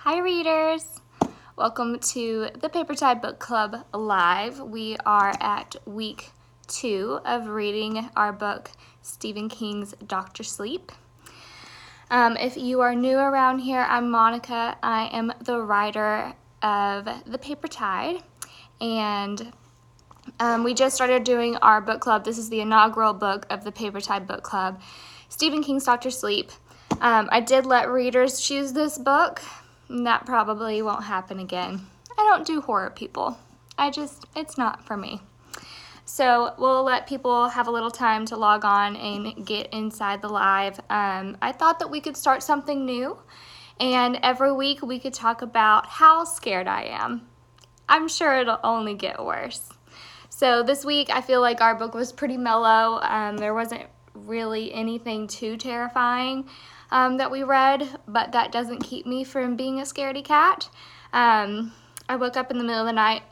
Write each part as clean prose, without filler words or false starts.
Hi readers! Welcome to the Paper Tie Book Club Live. We are at week 2 of reading our book, Stephen King's Dr. Sleep. If you are new around here, I'm Monica. I am the writer of The Paper Tide, and we just started doing our book club. This is the inaugural book of the Paper Tide Book Club, Stephen King's Dr. Sleep. I did let readers choose this book. That probably won't happen again. I don't do horror, people. It's not for me. So we'll let people have a little time to log on and get inside the live. I thought that we could start something new, and every week we could talk about how scared I am. I'm sure it'll only get worse. So this week I feel like our book was pretty mellow. There wasn't really anything too terrifying that we read, but that doesn't keep me from being a scaredy cat. I woke up in the middle of the night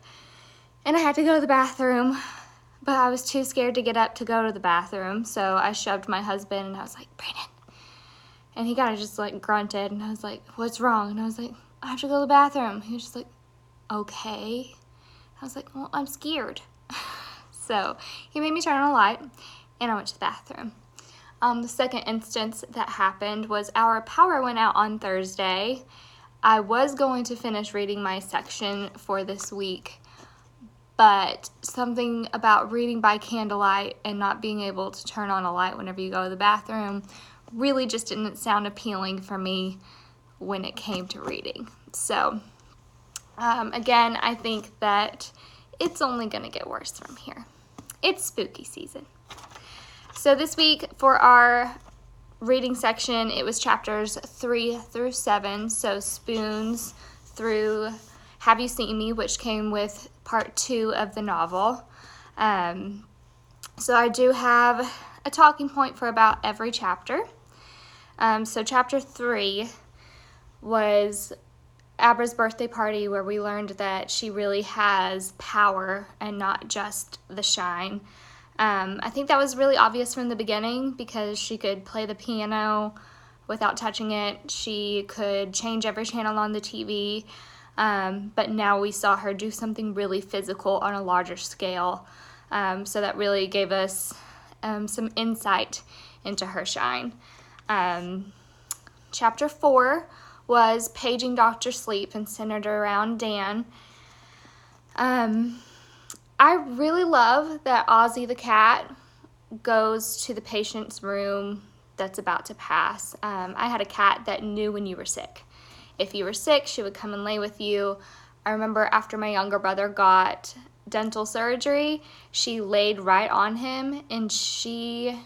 and I had to go to the bathroom, but I was too scared to get up to go to the bathroom, so I shoved my husband and I was like, "Brandon," and he kind of just like grunted, and I was like, "What's wrong?" And I was like, "I have to go to the bathroom." He was just like, "Okay." I was like, "Well, I'm scared." So he made me turn on a light and I went to the bathroom. The second instance that happened was our power went out on Thursday. I was going to finish reading my section for this week, but something about reading by candlelight and not being able to turn on a light whenever you go to the bathroom really just didn't sound appealing for me when it came to reading. So again, I think that it's only going to get worse from here. It's spooky season. So this week for our reading section, it was chapters 3 through 7, so Spoons through Have You Seen Me, which came with part 2 of the novel. So I do have a talking point for about every chapter. So chapter 3 was Abra's birthday party, where we learned that she really has power and not just the shine. I think that was really obvious from the beginning because she could play the piano without touching it. She could change every channel on the TV, but now we saw her do something really physical on a larger scale. So that really gave us some insight into her shine. Chapter 4 was Paging Dr. Sleep and centered around Dan. I really love that Ozzy the cat goes to the patient's room that's about to pass. I had a cat that knew when you were sick. If you were sick, she would come and lay with you. I remember after my younger brother got dental surgery, she laid right on him, and she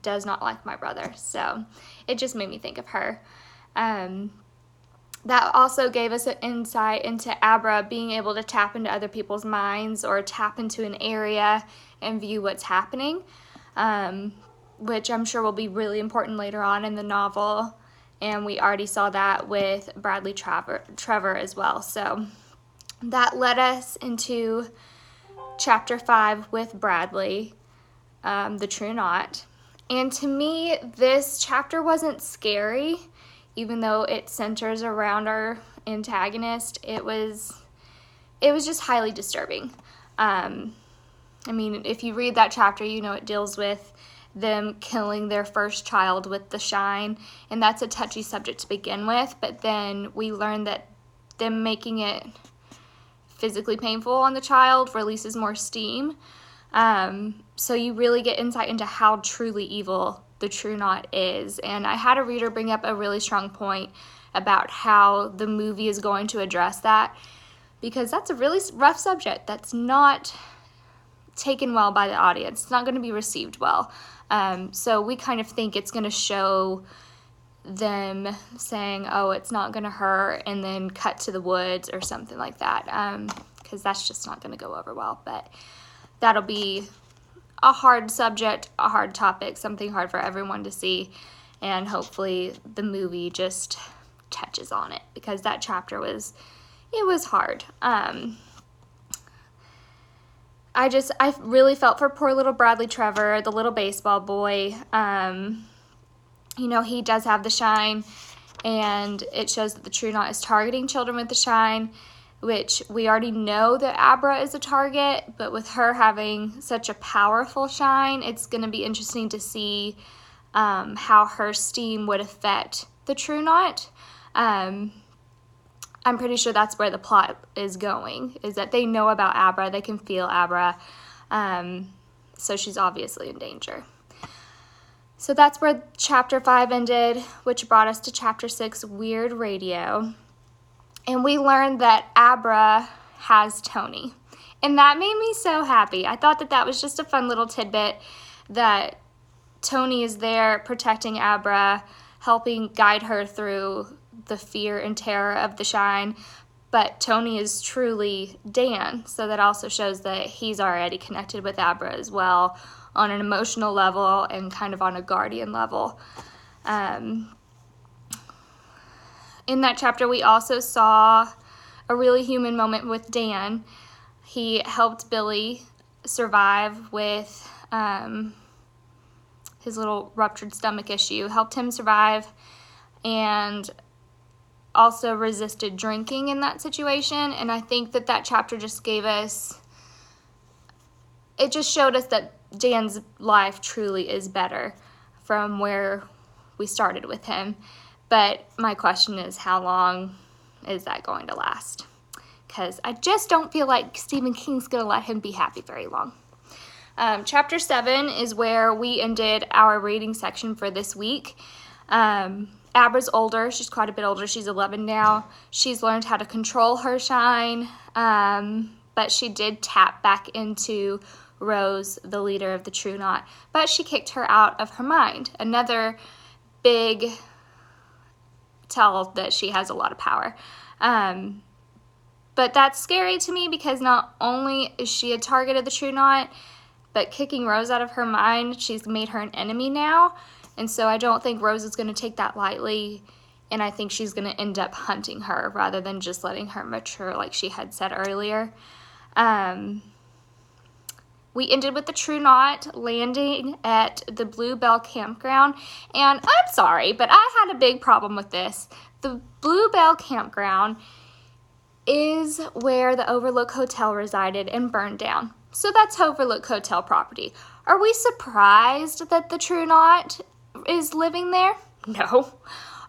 does not like my brother. So it just made me think of her. That also gave us an insight into Abra being able to tap into other people's minds or tap into an area and view what's happening, which I'm sure will be really important later on in the novel. And we already saw that with Bradley Trevor as well. So that led us into chapter 5 with Bradley, the True Knot. And to me, this chapter wasn't scary. Even though it centers around our antagonist, it was just highly disturbing. I mean, if you read that chapter, you know it deals with them killing their first child with the shine, and that's a touchy subject to begin with, but then we learn that them making it physically painful on the child releases more steam. So you really get insight into how truly evil the True Knot is. And I had a reader bring up a really strong point about how the movie is going to address that, because that's a really rough subject that's not taken well by the audience. It's not going to be received well. So we kind of think it's going to show them saying, "Oh, it's not going to hurt," and then cut to the woods or something like that, because that's just not going to go over well. But that'll be a hard subject, a hard topic, something hard for everyone to see, and hopefully the movie just touches on it, because that chapter was hard. I really felt for poor little Bradley Trevor, the little baseball boy. You know, he does have the shine, and it shows that the True Knot is targeting children with the shine, which we already know that Abra is a target, but with her having such a powerful shine, it's going to be interesting to see how her steam would affect the True Knot. I'm pretty sure that's where the plot is going, is that they know about Abra, they can feel Abra, so she's obviously in danger. So that's where chapter 5 ended, which brought us to chapter 6, Weird Radio. And we learned that Abra has Tony. And that made me so happy. I thought that that was just a fun little tidbit, that Tony is there protecting Abra, helping guide her through the fear and terror of the shine. But Tony is truly Dan, so that also shows that he's already connected with Abra as well on an emotional level and kind of on a guardian level. In that chapter, we also saw a really human moment with Dan. He helped Billy survive with his little ruptured stomach issue, helped him survive, and also resisted drinking in that situation. And I think that that chapter just gave us, it just showed us that Dan's life truly is better from where we started with him. But my question is, how long is that going to last? Because I just don't feel like Stephen King's going to let him be happy very long. Chapter 7 is where we ended our reading section for this week. Abra's older. She's quite a bit older. She's 11 now. She's learned how to control her shine, but she did tap back into Rose, the leader of the True Knot, but she kicked her out of her mind. Another big tell that she has a lot of power. But that's scary to me, because not only is she a target of the True Knot, but kicking Rose out of her mind, she's made her an enemy now. And so I don't think Rose is going to take that lightly, and I think she's going to end up hunting her rather than just letting her mature like she had said earlier. We ended with the True Knot landing at the Bluebell Campground, and I'm sorry, but I had a big problem with this. The Bluebell Campground is where the Overlook Hotel resided and burned down. So that's Overlook Hotel property. Are we surprised that the True Knot is living there? No.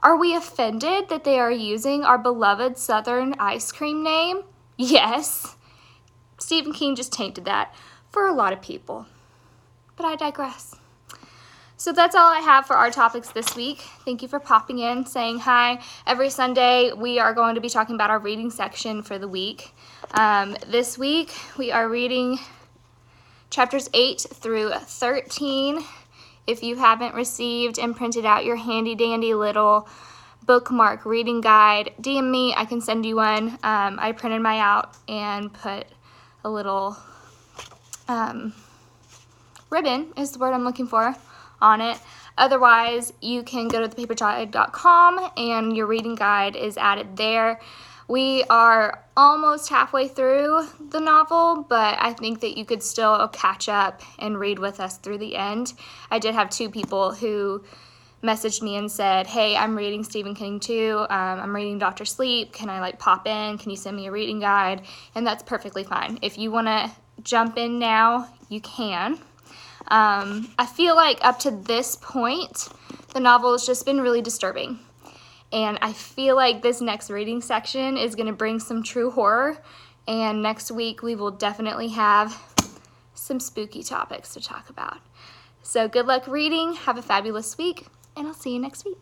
Are we offended that they are using our beloved Southern ice cream name? Yes. Stephen King just tainted that for a lot of people. But I digress. So that's all I have for our topics this week. Thank you for popping in, saying hi. Every Sunday, we are going to be talking about our reading section for the week. This week, we are reading chapters 8 through 13. If you haven't received and printed out your handy-dandy little bookmark reading guide, DM me. I can send you one. I printed mine out and put a little ribbon, is the word I'm looking for, on it. Otherwise, you can go to thepapertide.com and your reading guide is added there. We are almost halfway through the novel, but I think that you could still catch up and read with us through the end. I did have 2 people who messaged me and said, hey, I'm reading Stephen King too. I'm reading Dr. Sleep. Can I pop in? Can you send me a reading guide? And that's perfectly fine. If you want to jump in now, you can. I feel like up to this point, the novel has just been really disturbing. And I feel like this next reading section is going to bring some true horror. And next week, we will definitely have some spooky topics to talk about. So good luck reading. Have a fabulous week, and I'll see you next week.